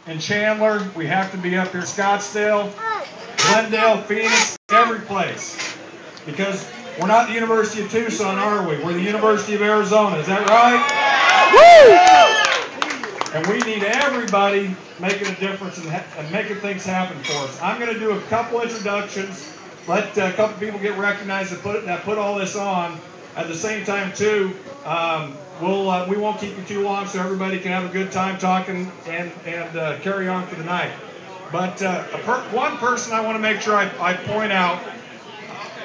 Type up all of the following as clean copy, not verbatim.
in Chandler. We have to be up here, Scottsdale, Glendale, Phoenix, every place. Because we're not the University of Tucson, are we? We're the University of Arizona. Is that right? Woo! And we need everybody making a difference and making things happen for us. I'm going to do a couple introductions, let a couple people get recognized that put all this on. At the same time, too, we won't keep you too long, so everybody can have a good time talking and carry on for the night. But one person I want to make sure I point out.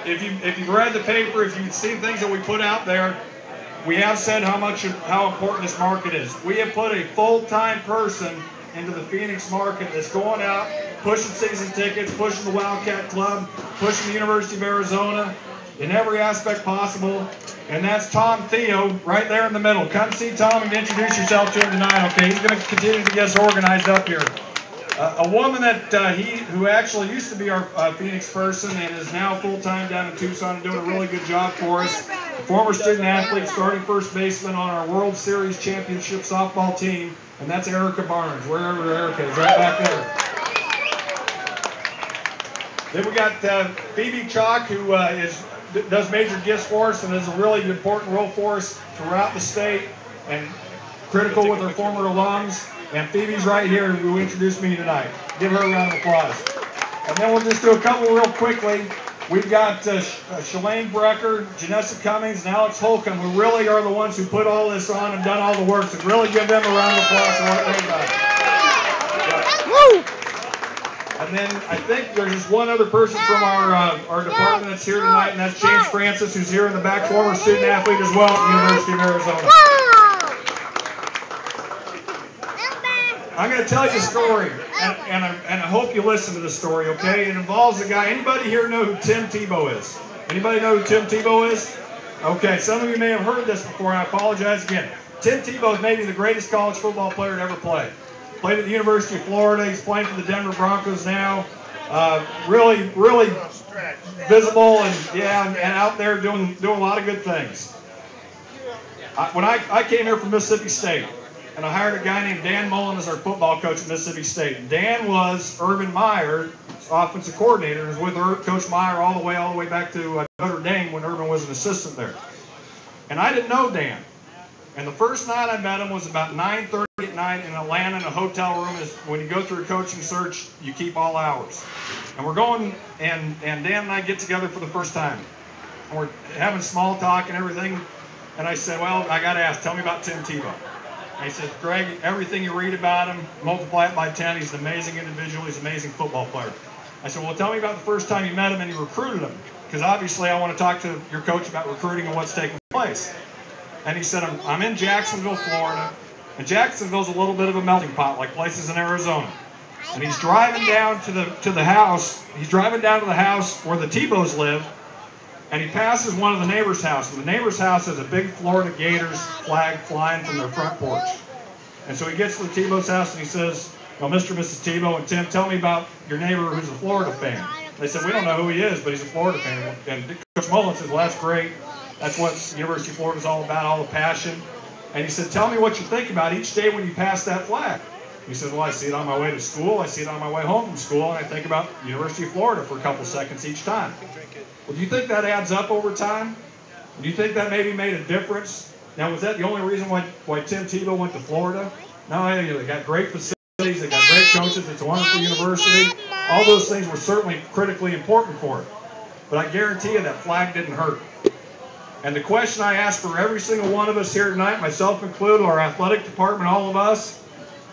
If you've read the paper, if you've seen things that we put out there, we have said how important this market is. We have put a full-time person into the Phoenix market that's going out, pushing season tickets, pushing the Wildcat Club, pushing the University of Arizona in every aspect possible. And that's Tom Theo, right there in the middle. Come see Tom and introduce yourself to him tonight, okay? He's going to continue to get us organized up here. A woman who actually used to be our Phoenix person and is now full-time down in Tucson and doing a really good job for us. A former student athlete, starting first baseman on our World Series championship softball team, and that's Erica Byrne, wherever Erica is, right back there. Then we got Phoebe Chalk, who does major gifts for us and is a really important role for us throughout the state and critical with our former alums. And Phoebe's right here, who introduced me tonight. Give her a round of applause. And then we'll just do a couple real quickly. We've got Shalane Brecker, Janessa Cummings, and Alex Holcomb, who really are the ones who put all this on and done all the work. So really give them a round of applause for what they've done. And then I think there's just one other person from our department that's here tonight, and that's James Francis, who's here in the back, former student athlete as well at the University of Arizona. I'm going to tell you a story, and I hope you listen to the story, okay? It involves a guy. Anybody here know who Tim Tebow is? Anybody know who Tim Tebow is? Okay, some of you may have heard this before, and I apologize again. Tim Tebow is maybe the greatest college football player to ever play. Played at the University of Florida. He's playing for the Denver Broncos now. Really visible and out there doing a lot of good things. When I came here from Mississippi State, and I hired a guy named Dan Mullen as our football coach at Mississippi State. Dan was Urban Meyer's offensive coordinator, and was with Coach Meyer all the way back to Notre Dame when Urban was an assistant there. And I didn't know Dan. And the first night I met him was about 9:30 at night in Atlanta in a hotel room. When you go through a coaching search, you keep all hours. And we're going, and Dan and I get together for the first time. And we're having small talk and everything. And I said, well, I got to ask, tell me about Tim Tebow. And he said, Greg, everything you read about him, multiply it by 10. He's an amazing individual. He's an amazing football player. I said, well, tell me about the first time you met him and you recruited him. Because obviously I want to talk to your coach about recruiting and what's taking place. And he said, I'm in Jacksonville, Florida. And Jacksonville's a little bit of a melting pot, like places in Arizona. And he's driving down to the house. He's driving down to the house where the Tebows live. And he passes one of the neighbors' houses. And the neighbor's house has a big Florida Gators flag flying from their front porch. And so he gets to the Tebow's house and he says, well, Mr. and Mrs. Tebow and Tim, tell me about your neighbor who's a Florida fan. They said, we don't know who he is, but he's a Florida fan. And Coach Mullen says, well, that's great. That's what the University of Florida is all about, all the passion. And he said, tell me what you think about each day when you pass that flag. He said, well, I see it on my way to school. I see it on my way home from school. And I think about the University of Florida for a couple seconds each time. Well, do you think that adds up over time? Do you think that maybe made a difference? Now, was that the only reason why Tim Tebow went to Florida? No, they got great facilities. They got great coaches. It's a wonderful university. All those things were certainly critically important for it. But I guarantee you that flag didn't hurt. And the question I ask for every single one of us here tonight, myself included, our athletic department, all of us,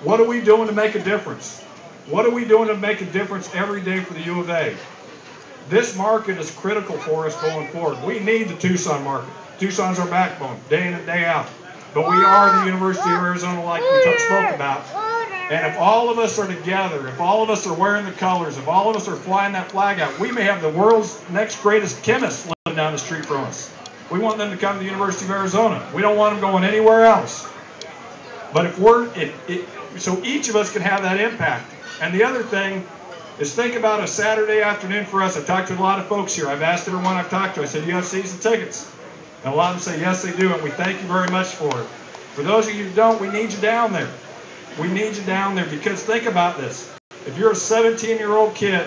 what are we doing to make a difference? What are we doing to make a difference every day for the U of A? This market is critical for us going forward. We need the Tucson market. Tucson's our backbone, day in and day out. But we are the University of Arizona, like we spoke about. And if all of us are together, if all of us are wearing the colors, if all of us are flying that flag out, we may have the world's next greatest chemists living down the street from us. We want them to come to the University of Arizona. We don't want them going anywhere else. But so each of us can have that impact. And the other thing is, think about a Saturday afternoon for us. I've talked to a lot of folks here. I've asked everyone I've talked to, I said, you have season tickets? And a lot of them say, yes, they do, and we thank you very much for it. For those of you who don't, we need you down there. We need you down there because think about this. If you're a 17-year-old kid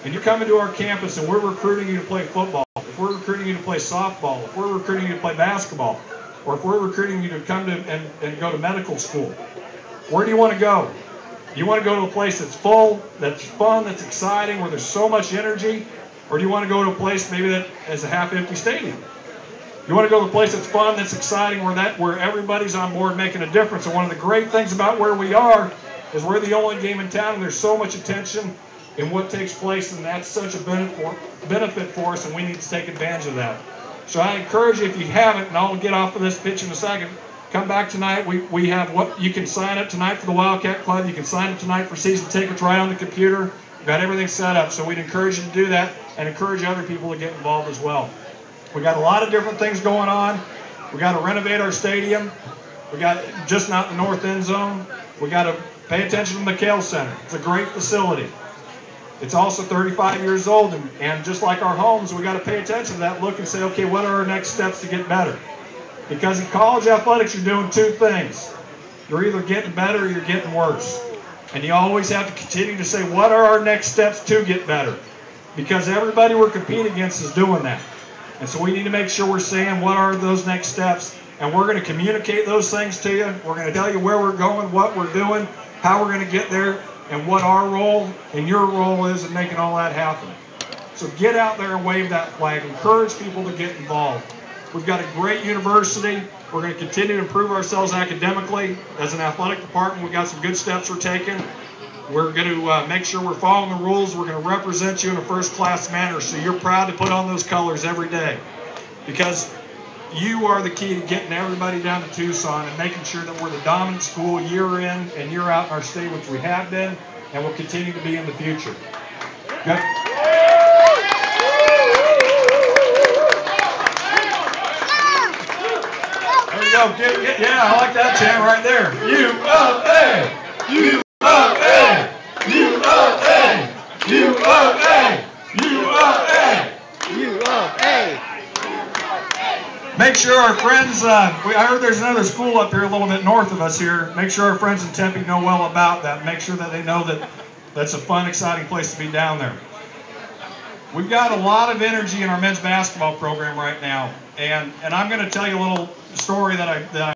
and you're coming to our campus and we're recruiting you to play football, if we're recruiting you to play softball, if we're recruiting you to play basketball, or if we're recruiting you to come to and go to medical school, where do you want to go? You want to go to a place that's full, that's fun, that's exciting, where there's so much energy, or do you want to go to a place maybe that has a half-empty stadium? You want to go to a place that's fun, that's exciting, where everybody's on board making a difference. And one of the great things about where we are is we're the only game in town, and there's so much attention in what takes place, and that's such a benefit for us, and we need to take advantage of that. So I encourage you, if you haven't, and I'll get off of this pitch in a second, come back tonight. We have what you can sign up tonight for the Wildcat Club. You can sign up tonight for season tickets right on the computer. We've got everything set up, so we'd encourage you to do that and encourage other people to get involved as well. We got a lot of different things going on. We got to renovate our stadium. We got just not the north end zone. We got to pay attention to the McHale Center. It's a great facility. It's also 35 years old, and just like our homes, we got to pay attention to that, look and say, okay, what are our next steps to get better? Because in college athletics, you're doing two things. You're either getting better or you're getting worse. And you always have to continue to say, what are our next steps to get better? Because everybody we're competing against is doing that. And so we need to make sure we're saying what are those next steps, and we're going to communicate those things to you. We're going to tell you where we're going, what we're doing, how we're going to get there, and what our role and your role is in making all that happen. So get out there and wave that flag. Encourage people to get involved. We've got a great university. We're going to continue to improve ourselves academically. As an athletic department, we've got some good steps we're taking. We're going to make sure we're following the rules. We're going to represent you in a first-class manner, so you're proud to put on those colors every day. Because you are the key to getting everybody down to Tucson and making sure that we're the dominant school year in and year out in our state, which we have been and will continue to be in the future. Good. There we go. Yeah, I like that chant right there. U-of-A! U-of-A! U-of-A! U-of-A! U-of-A! U-of-A! Make sure our friends, I heard there's another school up here a little bit north of us here. Make sure our friends in Tempe know well about that. Make sure that they know that that's a fun, exciting place to be down there. We've got a lot of energy in our men's basketball program right now. And I'm going to tell you a little story that I